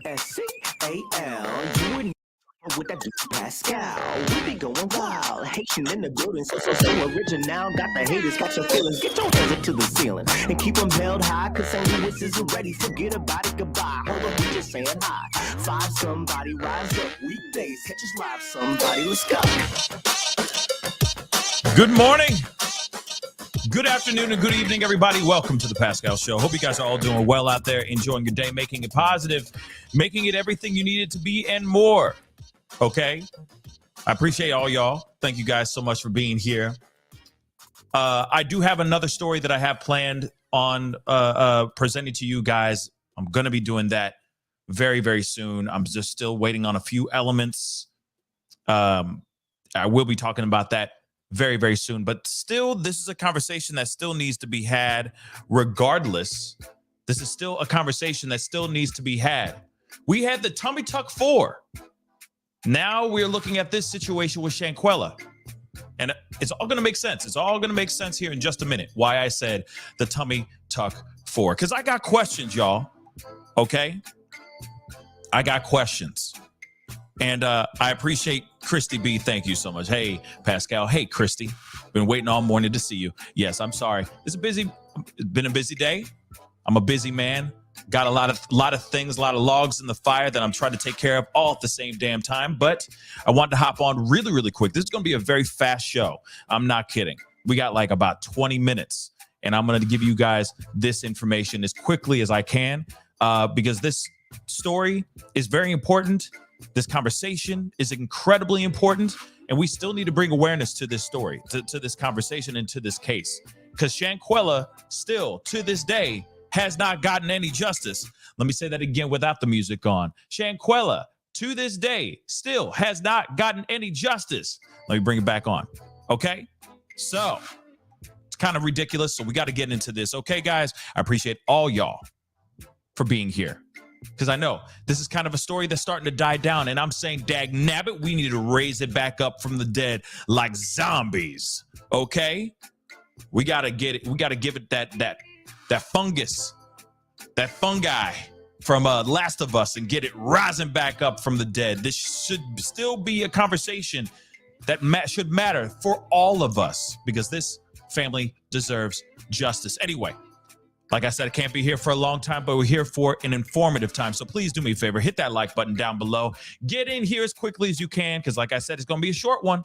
Pascal. You and with that dude Pascal. We be going wild. Haitian in the building, so original. Got the haters, got your feelings. Get your hands up to the ceiling and keep them held high. Cause St. Louis isn't ready. Forget about it, goodbye. Hold up, we just saying hi. Five somebody, rise up. Weekdays, catch us live. Somebody, let's go. Good morning. Good afternoon and good evening, everybody. Welcome to the Pascal Show. Hope you guys are all doing well out there, enjoying your day, making it positive, making it everything you need it to be and more. Okay? I appreciate all y'all. Thank you guys so much for being here. I do have another story that I have planned on presenting to you guys. I'm going to be doing that very, very soon. I'm just still waiting on a few elements. I will be talking about that very, very soon. But still, this is a conversation that still needs to be had regardless. This is still a conversation that still needs to be had. We had the tummy tuck 4. Now we're looking at this situation with Shanquella. And it's all going to make sense. It's all going to make sense here in just a minute. Why I said the tummy tuck 4. Because I got questions, y'all. Okay? I got questions. And I appreciate Christy B. Thank you so much. Hey, Pascal. Hey, Christy. Been waiting all morning to see you. Yes, I'm sorry. It's been a busy day. I'm a busy man. Got a lot of things, a lot of logs in the fire that I'm trying to take care of all at the same damn time. But I wanted to hop on really, really quick. This is going to be a very fast show. I'm not kidding. We got like about 20 minutes. And I'm going to give you guys this information as quickly as I can because this story is very important. This conversation is incredibly important, and we still need to bring awareness to this story, to this conversation, and to this case. Because Shanquella still, to this day, has not gotten any justice. Let me say that again without the music on. Shanquella, to this day, still has not gotten any justice. Let me bring it back on. Okay? So, it's kind of ridiculous, so we got to get into this. Okay, guys? I appreciate all y'all for being here. Because I know this is kind of a story that's starting to die down. And I'm saying, dag nabbit, we need to raise it back up from the dead like zombies. Okay? We got to get it. We got to give it that fungus, that fungi from Last of Us and get it rising back up from the dead. This should still be a conversation that should matter for all of us because this family deserves justice. Anyway. Like I said, I can't be here for a long time, but we're here for an informative time. So please do me a favor, hit that like button down below. Get in here as quickly as you can, because like I said, it's going to be a short one.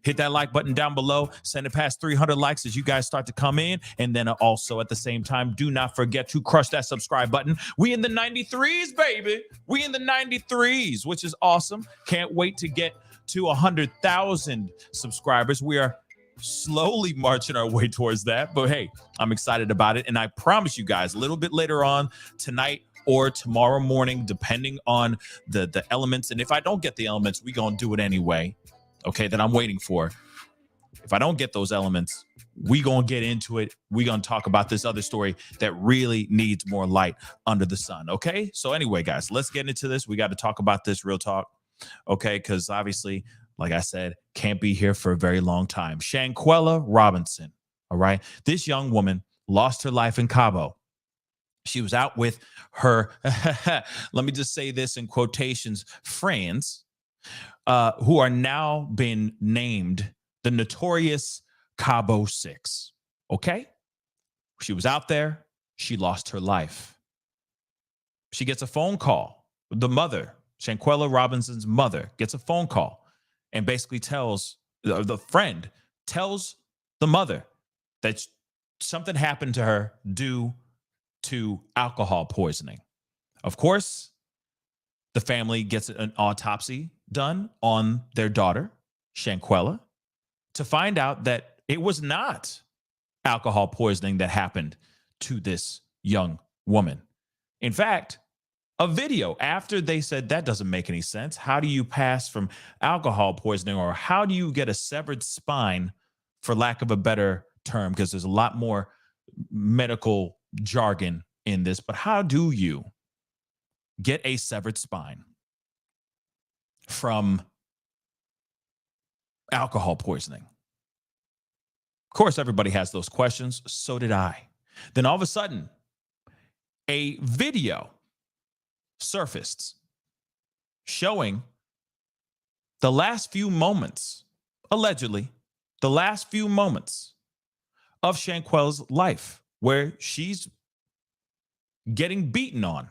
Hit that like button down below. Send it past 300 likes as you guys start to come in. And then also at the same time, do not forget to crush that subscribe button. We in the 93s, baby. We in the 93s, which is awesome. Can't wait to get to 100,000 subscribers. We are slowly marching our way towards that, but hey, I'm excited about it, and I promise you guys a little bit later on tonight or tomorrow morning, depending on the elements, and if I don't get the elements, we gonna do it anyway, okay, that I'm waiting for. If I don't get those elements, we gonna get into it. We gonna talk about this other story that really needs more light under the sun, okay? So anyway, guys, let's get into this. We got to talk about this real talk, okay, because obviously, like I said, can't be here for a very long time. Shanquella Robinson, all right? This young woman lost her life in Cabo. She was out with her, let me just say this in quotations, friends, who are now been named the notorious Cabo Six, okay? She was out there. She lost her life. She gets a phone call. The mother, Shanquella Robinson's mother, gets a phone call. And basically tells the friend tells the mother that something happened to her due to alcohol poisoning. Of course, the family gets an autopsy done on their daughter, Shanquella, to find out that it was not alcohol poisoning that happened to this young woman. In fact, a video after they said that doesn't make any sense. How do you pass from alcohol poisoning, or how do you get a severed spine, for lack of a better term, because there's a lot more medical jargon in this, but how do you get a severed spine from alcohol poisoning? Of course, everybody has those questions. So did I. Then all of a sudden, a video surfaced showing the last few moments, allegedly, the last few moments of Shanquella's life, where she's getting beaten on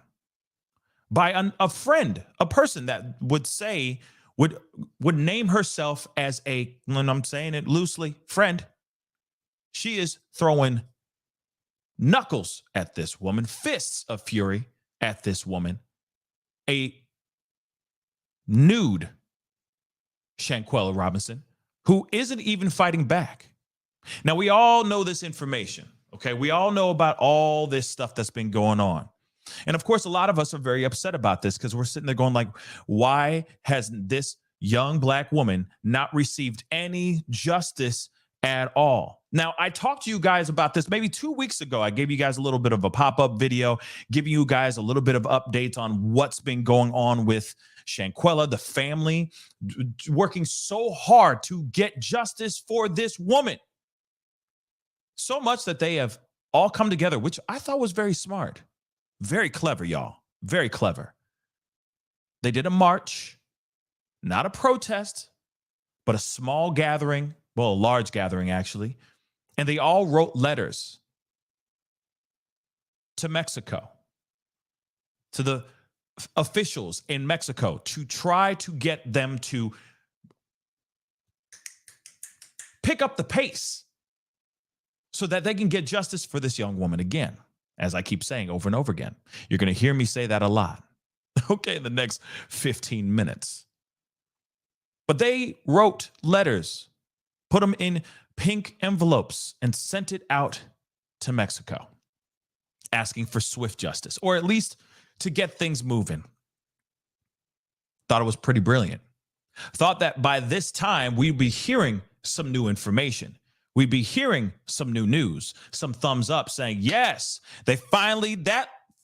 by a friend, a person that would say, would name herself as a, and I'm saying it loosely, friend. She is throwing knuckles at this woman, fists of fury at this woman, a nude Shanquella Robinson, who isn't even fighting back. Now, we all know this information, okay? We all know about all this stuff that's been going on. And of course, a lot of us are very upset about this because we're sitting there going like, why has this young Black woman not received any justice at all? Now, I talked to you guys about this maybe 2 weeks ago. I gave you guys a little bit of a pop-up video, giving you guys a little bit of updates on what's been going on with Shanquella, the family, working so hard to get justice for this woman. So much that they have all come together, which I thought was very smart. Very clever, y'all. Very clever. They did a march, not a protest, but a small gathering, well, a large gathering, actually. And they all wrote letters to Mexico, to the officials in Mexico, to try to get them to pick up the pace so that they can get justice for this young woman again. As I keep saying over and over again, you're going to hear me say that a lot, okay, in the next 15 minutes. But they wrote letters, put them in pink envelopes, and sent it out to Mexico, asking for swift justice, or at least to get things moving. Thought it was pretty brilliant. Thought that by this time, we'd be hearing some new information. We'd be hearing some new news, some thumbs up saying, yes, that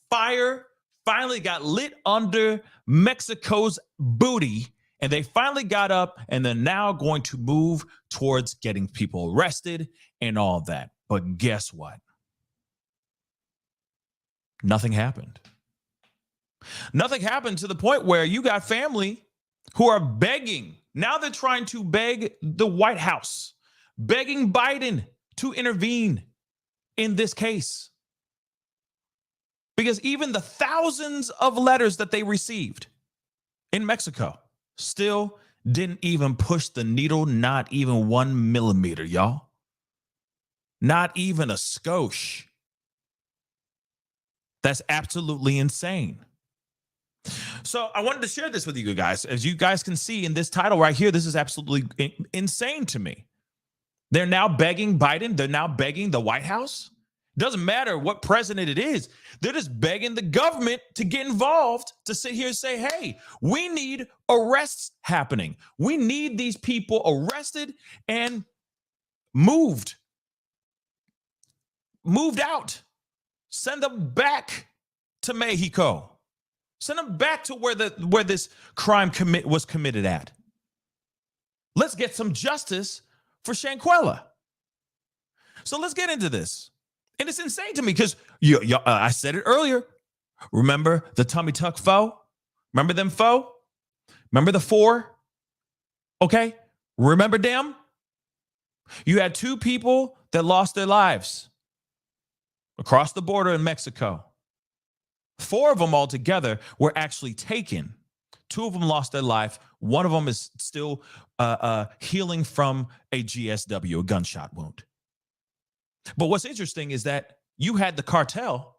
fire finally got lit under Mexico's booty, and they finally got up, and they're now going to move towards getting people arrested and all that. But guess what? Nothing happened. Nothing happened to the point where you got family who are begging. Now they're trying to beg the White House, begging Biden to intervene in this case. Because even the thousands of letters that they received in Mexico still didn't even push the needle, not even 1 millimeter, y'all. Not even a skosh. That's absolutely insane. So I wanted to share this with you guys. As you guys can see in this title right here, this is absolutely insane to me. They're now begging Biden. They're now begging the White House. Doesn't matter what president it is. They're just begging the government to get involved, to sit here and say, hey, we need arrests happening. We need these people arrested and moved out. Send them back to Mexico. Send them back to where this crime was committed at. Let's get some justice for Shanquella. So let's get into this. And it's insane to me because I said it earlier. Remember the tummy tuck foe? Remember them foe? Remember the 4? Okay. Remember them? You had 2 people that lost their lives across the border in Mexico. 4 of them altogether were actually taken. 2 of them lost their life. 1 of them is still healing from a GSW, a gunshot wound. But what's interesting is that you had the cartel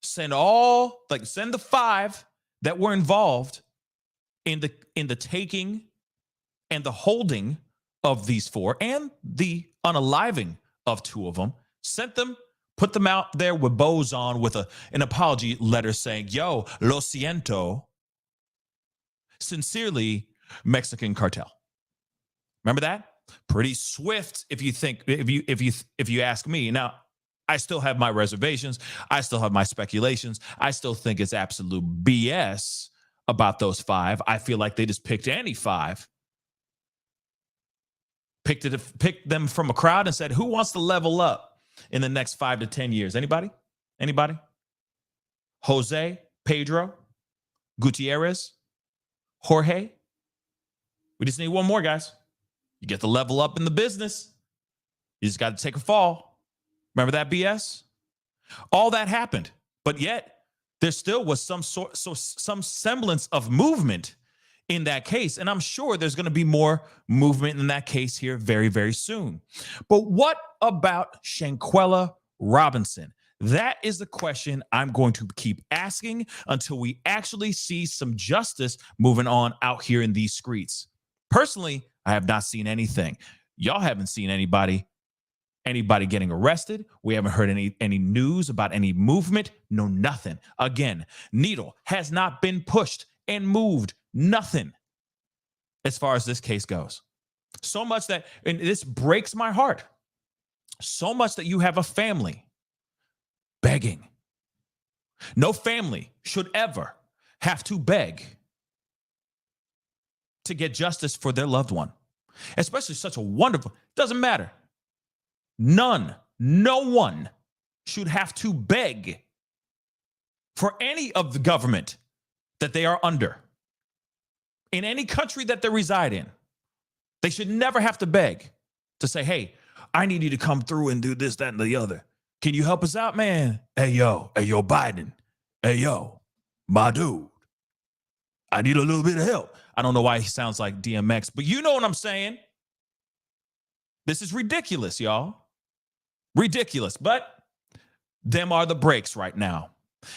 send the 5 that were involved in the taking and the holding of these 4 and the unaliving of 2 of them, sent them, put them out there with bows on with an apology letter saying, yo, lo siento, sincerely, Mexican cartel. Remember that? Pretty swift, if you ask me. Now, I still have my reservations. I still have my speculations. I still think it's absolute BS about those 5. I feel like they just picked any 5, picked them from a crowd and said, who wants to level up in the next 5 to 10 years? Anybody? Jose, Pedro, Gutierrez, Jorge. We just need one more, guys. You get the level up in the business. You just got to take a fall. Remember that BS? All that happened, but yet there still was some semblance of movement in that case. And I'm sure there's going to be more movement in that case here very, very soon. But what about Shanquella Robinson? That is the question I'm going to keep asking until we actually see some justice moving on out here in these streets. Personally, I have not seen anything. Y'all haven't seen anybody getting arrested. We haven't heard any news about any movement. No, nothing. Again, needle has not been pushed and moved. Nothing as far as this case goes. So much that, and this breaks my heart, so much that you have a family begging. No family should ever have to beg to get justice for their loved one, especially such a wonderful, doesn't matter. No one should have to beg for any of the government that they are under. In any country that they reside in, they should never have to beg to say, hey, I need you to come through and do this, that, and the other. Can you help us out, man? Hey, yo, Biden. Hey, yo, my dude. I need a little bit of help. I don't know why he sounds like DMX, but you know what I'm saying. This is ridiculous, y'all. Ridiculous, but them are the breaks right now.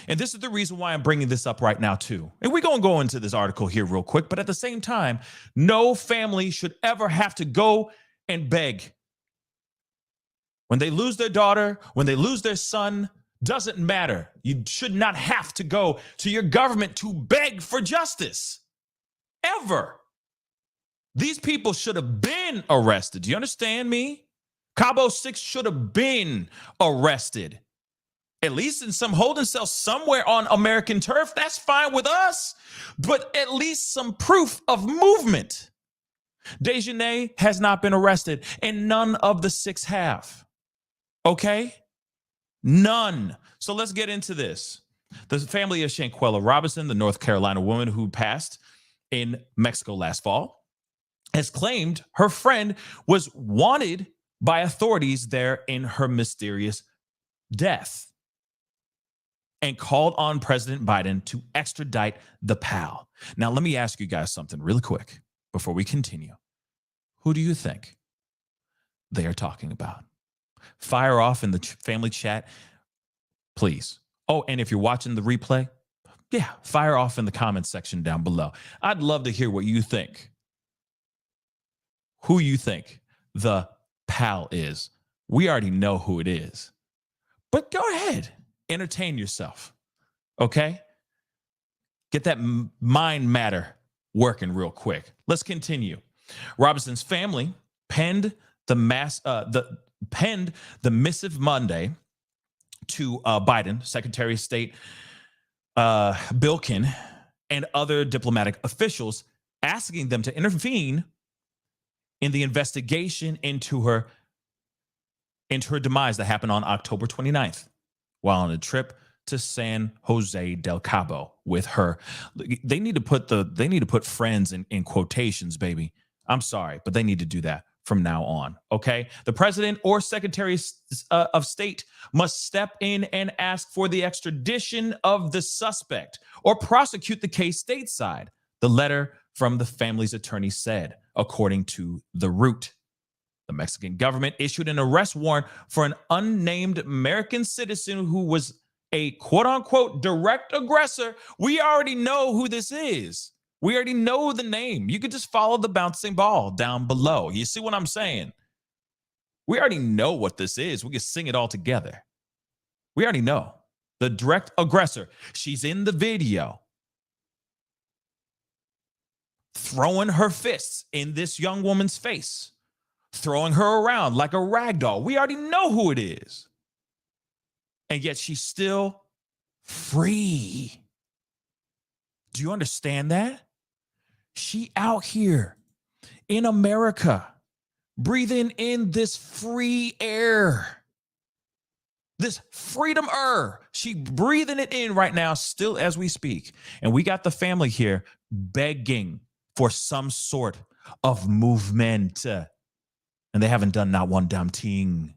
And this is the reason why I'm bringing this up right now, too. And we're going to go into this article here real quick, but at the same time, no family should ever have to go and beg. When they lose their daughter, when they lose their son, doesn't matter. You should not have to go to your government to beg for justice. Ever. These people should have been arrested. Do you understand me? Cabo Six should have been arrested. At least in some holding cell somewhere on American turf. That's fine with us. But at least some proof of movement. Dejanay has not been arrested, and none of the six have. Okay? None. So let's get into this. The family of Shanquella Robinson, the North Carolina woman who passed in Mexico last fall, has claimed her friend was wanted by authorities there in her mysterious death and called on President Biden to extradite the pal. Now, let me ask you guys something really quick before we continue. Who do you think they are talking about? Fire off in the family chat, please. Oh, and if you're watching the replay, yeah, fire off in the comments section down below. I'd love to hear what you think. Who you think the pal is. We already know who it is. But go ahead, entertain yourself, okay? Get that mind matter working real quick. Let's continue. Robinson's family penned the missive Monday to Biden, Secretary of State Bilkin, and other diplomatic officials, asking them to intervene in the investigation into her demise that happened on October 29th while on a trip to San Jose del Cabo with her. They need to put friends in quotations, baby. I'm sorry, but they need to do that from now on, okay? The president or secretary of state must step in and ask for the extradition of the suspect or prosecute the case stateside, the letter from the family's attorney said, according to The Root. The Mexican government issued an arrest warrant for an unnamed American citizen who was a quote-unquote direct aggressor. We already know who this is. We already know the name. You could just follow the bouncing ball down below. You see what I'm saying? We already know what this is. We can sing it all together. We already know. The direct aggressor. She's in the video, throwing her fists in this young woman's face, throwing her around like a rag doll. We already know who it is. And yet she's still free. Do you understand that? She out here in America, breathing in this free air. This freedom she breathing it in right now, still as we speak. And we got the family here begging for some sort of movement. And they haven't done not one damn thing.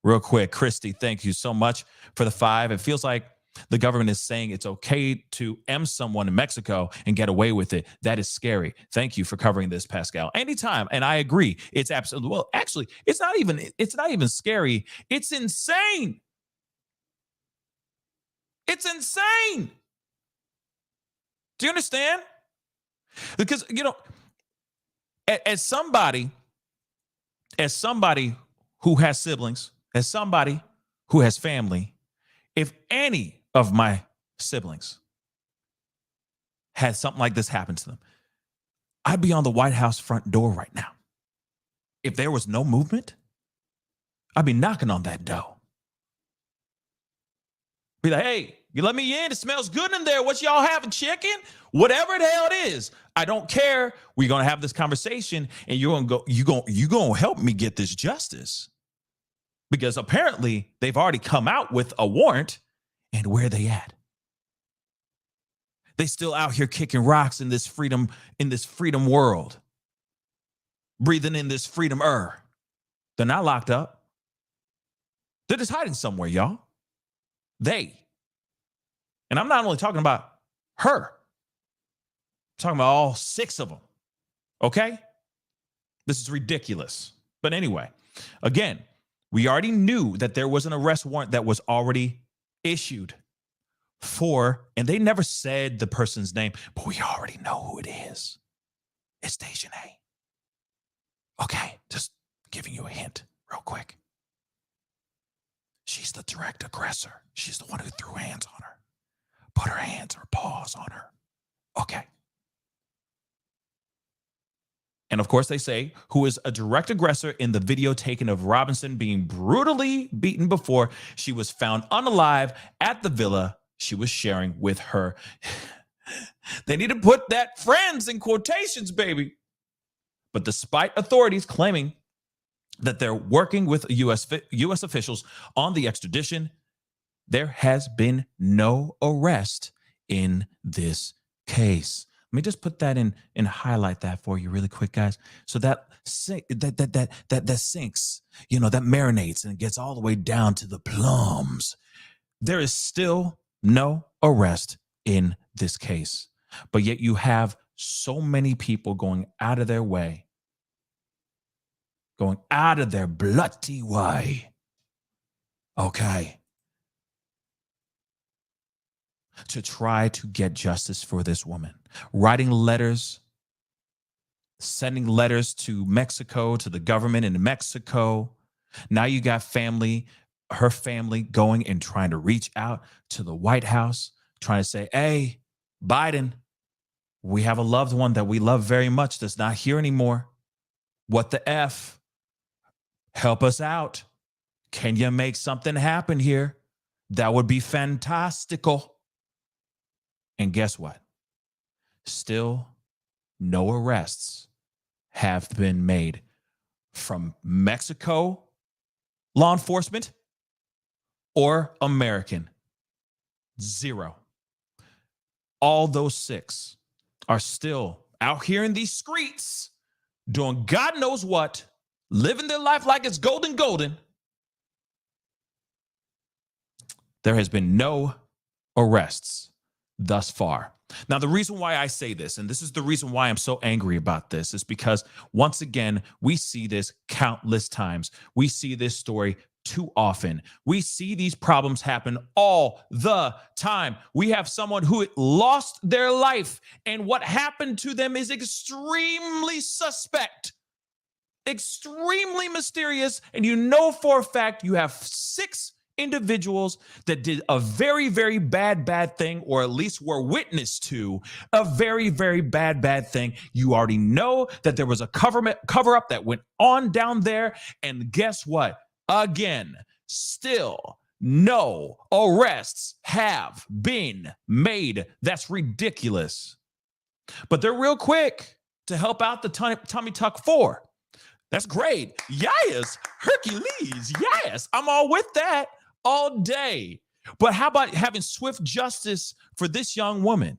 Real quick, Christy, thank you so much for the 5. It feels like the government is saying it's okay to M someone in Mexico and get away with it. That is scary. Thank you for covering this, Pascal. Anytime. And I agree. It's absolutely, well, actually, it's not even scary. It's insane. It's insane. Do you understand? Because, as somebody who has siblings, as somebody who has family, if any of my siblings had something like this happen to them, I'd be on the White House front door right now. If there was no movement, I'd be knocking on that door. Be like, hey, you let me in? It smells good in there. What y'all having, chicken? Whatever the hell it is, I don't care. We're gonna have this conversation, and you're gonna help me get this justice. Because apparently they've already come out with a warrant. And where are they at? They still out here kicking rocks in this freedom world, breathing in this freedom They're not locked up. They're just hiding somewhere, y'all. And I'm not only talking about her. I'm talking about all 6 of them. Okay? This is ridiculous. But anyway, again, we already knew that there was an arrest warrant that was already issued for, and they never said the person's name, but we already know who it is. It's Station A. Okay, just giving you a hint real quick. She's the direct aggressor. She's the one who threw hands on her, put her hands or paws on her. Okay. And of course, they say, who is a direct aggressor in the video taken of Robinson being brutally beaten before she was found unalive at the villa she was sharing with her. They need to put that friends in quotations, baby. But despite authorities claiming that they're working with U.S. officials on the extradition, there has been no arrest in this case. Let me just put that in and highlight that for you really quick, guys. So that sinks, that marinates and gets all the way down to the plums. There is still no arrest in this case, but yet you have so many people going out of their way, going out of their bloody way. Okay. To try to get justice for this woman, writing letters, sending letters to Mexico, to the government in Mexico. Now you got her family going and trying to reach out to the White House, trying to say, hey, Biden, we have a loved one that we love very much that's not here anymore. What the F? Help us out. Can you make something happen here? That would be fantastical. And guess what? Still no arrests have been made from Mexico law enforcement or American. 0. All those 6 are still out here in these streets doing God knows what, living their life like it's golden. There has been no arrests thus far. Now, the reason why I say this, and this is the reason why I'm so angry about this, is because once again, we see this countless times. We see this story too often. We see these problems happen all the time. We have someone who lost their life, and what happened to them is extremely suspect, extremely mysterious, and you know for a fact you have 6 individuals that did a very, very bad thing, or at least were witness to a very, very bad thing. You already know that there was a cover up that went on down there. And guess what? Again, still no arrests have been made. That's ridiculous. But they're real quick to help out the Tummy Tuck 4. That's great. Yes. Hercules. Yes. I'm all with that. all day. But how about having swift justice for this young woman?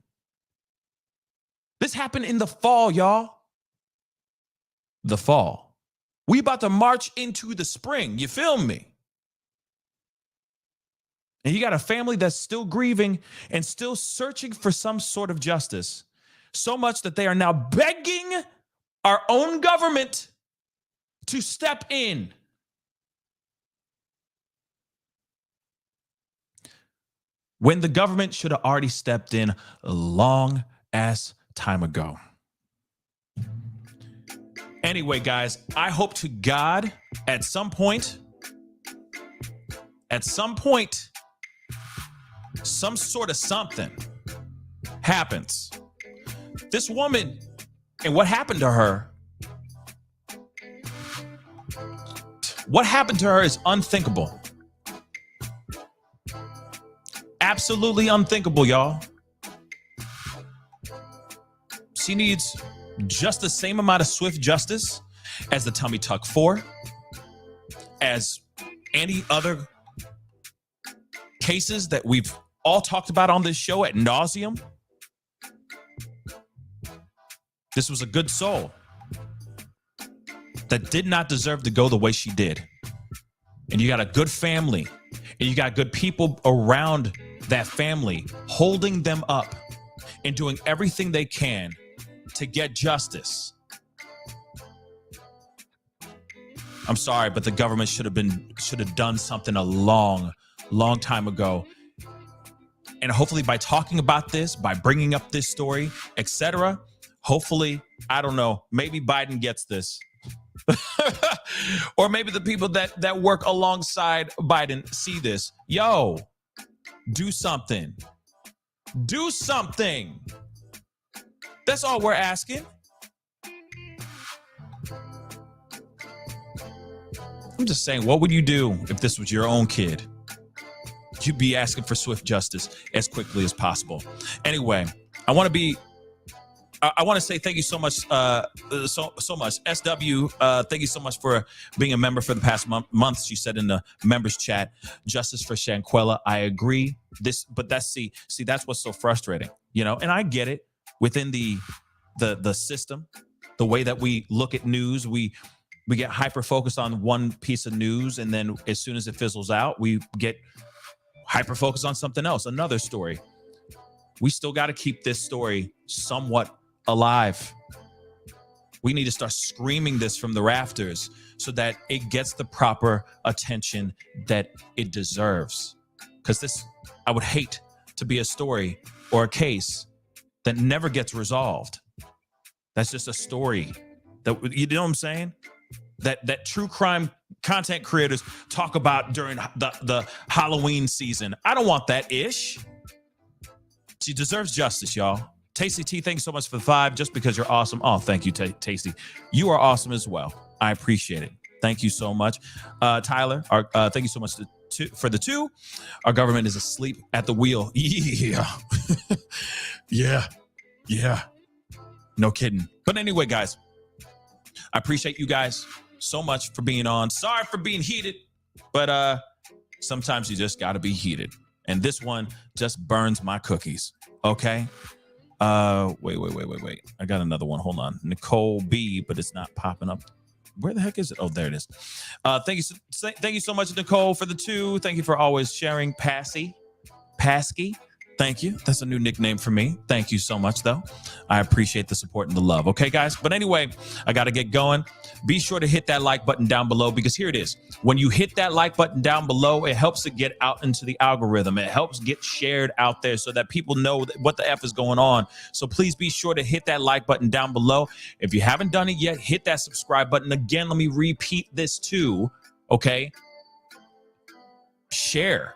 This happened in the fall, y'all. The fall. We about to march into the spring. You feel me? And you got a family that's still grieving and still searching for some sort of justice. So much that they are now begging our own government to step in. When the government should have already stepped in a long ass time ago. Anyway, guys, I hope to God at some point, some sort of something happens. This woman and what happened to her is unthinkable. Absolutely unthinkable, y'all. She needs just the same amount of swift justice as the Tummy Tuck 4, as any other cases that we've all talked about on this show ad nauseum. This was a good soul that did not deserve to go the way she did. And you got a good family, and you got good people around that family holding them up and doing everything they can to get justice. I'm sorry, but the government should have done something a long time ago. And hopefully by talking about this, by bringing up this story, etc., hopefully, I don't know, maybe Biden gets this. Or maybe the people that work alongside Biden see this. Yo, do something. Do something. That's all we're asking. I'm just saying, what would you do if this was your own kid? You'd be asking for swift justice as quickly as possible. Anyway, I want to say thank you so much, so much. SW, thank you so much for being a member for the past month. She said in the members chat, justice for Shanquella. I agree. But that's that's what's so frustrating, and I get it. Within the system, the way that we look at news, we get hyper focused on one piece of news, and then as soon as it fizzles out, we get hyper focused on something else, another story. We still got to keep this story somewhat alive. We need to start screaming this from the rafters so that it gets the proper attention that it deserves. Because I would hate to be a story or a case that never gets resolved. That's just a story that, you know what I'm saying? That true crime content creators talk about during the Halloween season. I don't want that ish. She deserves justice, y'all. Tasty T, thank you so much for the 5. Just because you're awesome. Oh, thank you, Tasty. You are awesome as well. I appreciate it. Thank you so much. Tyler, thank you so much for the 2. Our government is asleep at the wheel. Yeah. Yeah. No kidding. But anyway, guys, I appreciate you guys so much for being on. Sorry for being heated, but sometimes you just got to be heated. And this one just burns my cookies. Okay. Wait. I got another one. Hold on. Nicole B, but it's not popping up. Where the heck is it? Oh, there it is. Thank you so much, Nicole, for the 2. Thank you for always sharing. Pasky. Thank you. That's a new nickname for me. Thank you so much, though. I appreciate the support and the love. Okay, guys? But anyway, I got to get going. Be sure to hit that like button down below, because here it is. When you hit that like button down below, it helps it get out into the algorithm. It helps get shared out there so that people know what the F is going on. So please be sure to hit that like button down below. If you haven't done it yet, hit that subscribe button. Again, let me repeat this too, okay? Share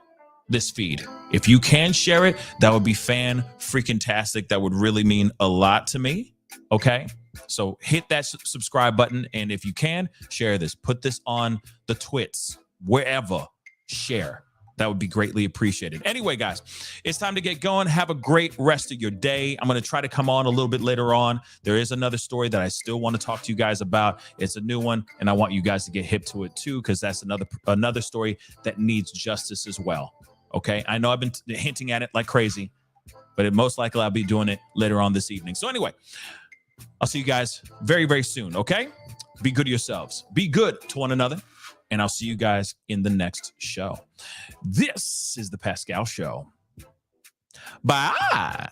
this feed. If you can share it, that would be fan-freaking-tastic. That would really mean a lot to me, okay? So hit that subscribe button, and if you can, share this. Put this on the twits, wherever. Share. That would be greatly appreciated. Anyway, guys, it's time to get going. Have a great rest of your day. I'm going to try to come on a little bit later on. There is another story that I still want to talk to you guys about. It's a new one, and I want you guys to get hip to it too, because that's another story that needs justice as well. Okay? I know I've been hinting at it like crazy, but most likely I'll be doing it later on this evening. So anyway, I'll see you guys very, very soon, okay? Be good to yourselves. Be good to one another. And I'll see you guys in the next show. This is the Pascal Show. Bye.